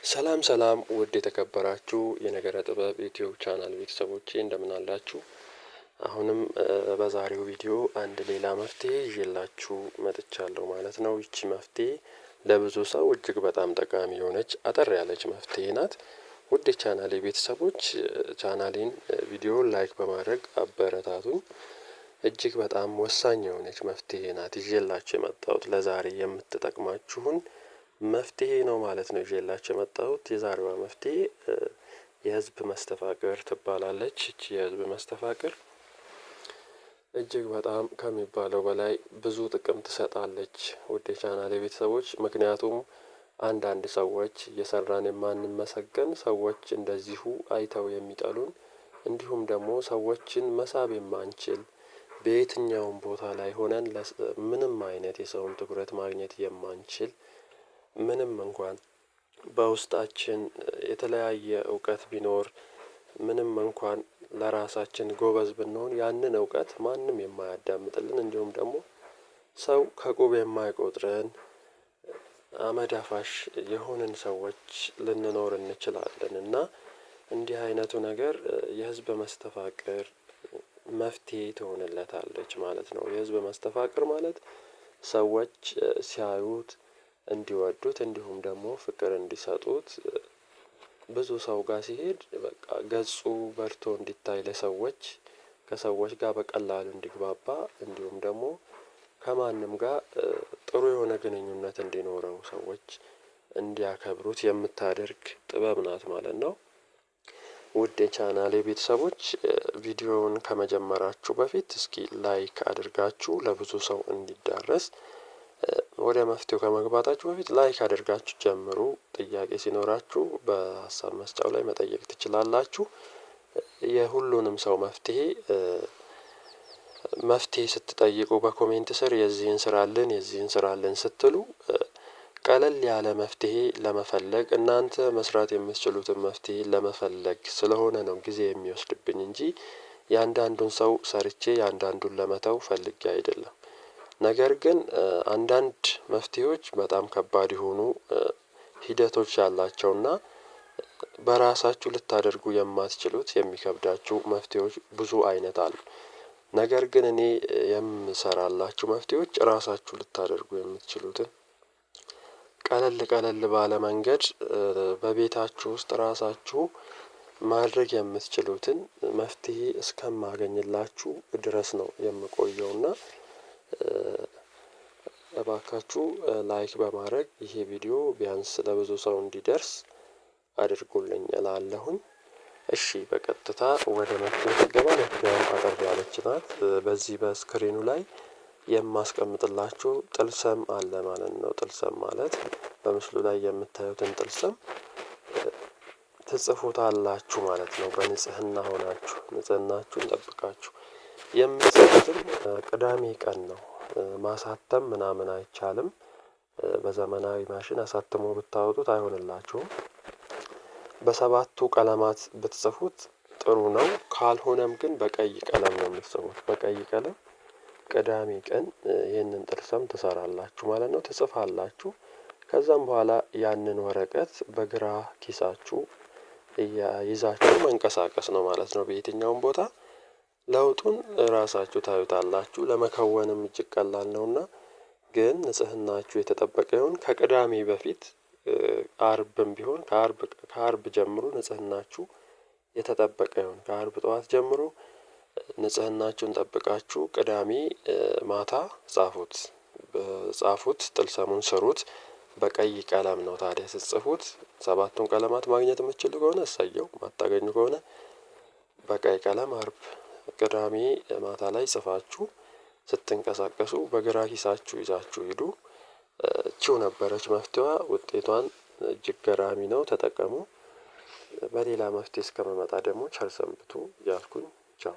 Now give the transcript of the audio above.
ሰላም ሰላም ውድ የተከበራችሁ የነገረ ጥበብ ዩቲዩብ ቻናል ቤተሰቦቼ እንደምን አላችሁ? አሁንም በዛሬው ቪዲዮ አንድ ሌላ መፍትሄ ይዤላችሁ መጥቻለሁ ማለት ነው። ይቺ መፍትሄ ለብዙ ሰው እጅግ በጣም ጠቃሚ የሆነች አጠር ያለች መፍትሄ ናት። ውድ የቻናሌ ቤተሰቦች ቻናሌን ቪዲዮ ላይክ በማድረግ አበረታቱኝ። እጅግ በጣም ወሳኝ የሆነች መፍትሄ ናት ይዤላችሁ የመጣሁት ለዛሬ የምትጠቅማችሁን መፍትሄ ነው ማለት ነው። ይዤላችሁ የመጣሁት የዛሬዋ መፍትሄ የህዝብ መስተፋቅር ትባላለች። ይቺ የህዝብ መስተፋቅር እጅግ በጣም ከሚባለው በላይ ብዙ ጥቅም ትሰጣለች ውድ የቻናሌ ቤተሰቦች። ምክንያቱም አንዳንድ ሰዎች እየሰራን የማንመሰገን ሰዎች እንደዚሁ አይተው የሚጠሉን እንዲሁም ደግሞ ሰዎችን መሳብ የማንችል በየትኛውም ቦታ ላይ ሆነን ምንም አይነት የሰውን ትኩረት ማግኘት የማንችል ምንም እንኳን በውስጣችን የተለያየ እውቀት ቢኖር ምንም እንኳን ለራሳችን ጎበዝ ብንሆን ያንን እውቀት ማንም የማያዳምጥልን እንዲሁም ደግሞ ሰው ከቁብ የማይቆጥረን አመድ አፋሽ የሆንን ሰዎች ልንኖር እንችላለን። እና እንዲህ አይነቱ ነገር የህዝብ መስተፋቅር መፍትሄ ትሆንለታለች ማለት ነው። የህዝብ መስተፋቅር ማለት ሰዎች ሲያዩት እንዲወዱት እንዲሁም ደግሞ ፍቅር እንዲሰጡት ብዙ ሰው ጋር ሲሄድ በቃ ገጹ በርቶ እንዲታይ ለሰዎች ከሰዎች ጋር በቀላሉ እንዲግባባ እንዲሁም ደግሞ ከማንም ጋር ጥሩ የሆነ ግንኙነት እንዲኖረው ሰዎች እንዲያከብሩት የምታደርግ ጥበብ ናት ማለት ነው። ውድ የቻናሌ ቤተሰቦች ቪዲዮውን ከመጀመራችሁ በፊት እስኪ ላይክ አድርጋችሁ ለብዙ ሰው እንዲዳረስ ወደ መፍትሄው ከመግባታችሁ በፊት ላይክ አድርጋችሁ ጀምሩ። ጥያቄ ሲኖራችሁ በሀሳብ መስጫው ላይ መጠየቅ ትችላላችሁ። የሁሉንም ሰው መፍትሄ ስትጠይቁ በኮሜንት ስር የዚህን ስራልን ስትሉ ቀለል ያለ መፍትሄ ለመፈለግ እናንተ መስራት የምትችሉትን መፍትሄ ለመፈለግ ስለሆነ ነው ጊዜ የሚወስድብኝ እንጂ የአንዳንዱን ሰው ሰርቼ የአንዳንዱን ለመተው ፈልጌ አይደለም። ነገር ግን አንዳንድ መፍትሄዎች በጣም ከባድ የሆኑ ሂደቶች ያላቸውና በራሳችሁ ልታደርጉ የማትችሉት የሚከብዳችሁ መፍትሄዎች ብዙ አይነት አሉ። ነገር ግን እኔ የምሰራላችሁ መፍትሄዎች ራሳችሁ ልታደርጉ የምትችሉትን ቀለል ባለ መንገድ በቤታችሁ ውስጥ ራሳችሁ ማድረግ የምትችሉትን መፍትሄ እስከማገኝላችሁ ድረስ ነው የምቆየውና እባካችሁ ላይክ በማድረግ ይሄ ቪዲዮ ቢያንስ ለብዙ ሰው እንዲደርስ አድርጉልኝ እላለሁኝ። እሺ በቀጥታ ወደ መፍትሄው ስገባ መፍትሄው አጠር ያለች ናት። በዚህ በስክሪኑ ላይ የማስቀምጥላችሁ ጥልሰም አለ ማለት ነው። ጥልሰም ማለት በምስሉ ላይ የምታዩትን ጥልሰም ትጽፉታላችሁ ማለት ነው። በንጽህና ሆናችሁ ንጽህናችሁን ጠብቃችሁ የምትጽፉትም ቅዳሜ ቀን ነው። ማሳተም ምናምን አይቻልም። በዘመናዊ ማሽን አሳትሞ ብታወጡት አይሆንላችሁም። በሰባቱ ቀለማት ብትጽፉት ጥሩ ነው። ካልሆነም ግን በቀይ ቀለም ነው የምትጽፉት። በቀይ ቀለም ቅዳሜ ቀን ይህንን ጥልሰም ትሰራላችሁ ማለት ነው። ትጽፋላችሁ። ከዛም በኋላ ያንን ወረቀት በግራ ኪሳችሁ ይዛችሁ መንቀሳቀስ ነው ማለት ነው። በየትኛውም ቦታ ለውጡን ራሳችሁ ታዩታላችሁ። ለመከወንም እጅግ ቀላል ነውና ግን ንጽህናችሁ የተጠበቀ ይሁን። ከቅዳሜ በፊት አርብም ቢሆን ከአርብ ጀምሮ ንጽህናችሁ የተጠበቀ ይሁን። ከአርብ ጠዋት ጀምሮ ንጽህናችሁን ጠብቃችሁ ቅዳሜ ማታ ጻፉት። ጥልሰሙን ስሩት። በቀይ ቀለም ነው ታዲያ ስትጽፉት። ሰባቱን ቀለማት ማግኘት የምትችሉ ከሆነ እሰየው። ማታገኙ ከሆነ በቀይ ቀለም አርብ ቅዳሜ ማታ ላይ ጽፋችሁ ስትንቀሳቀሱ በግራ ኪሳችሁ ይዛችሁ ሂዱ። እቺው ነበረች መፍትሄዋ። ውጤቷን እጅግ ገራሚ ነው። ተጠቀሙ። በሌላ መፍትሄ እስከምመጣ ደግሞ ቸር ሰንብቱ እያልኩኝ ቻው።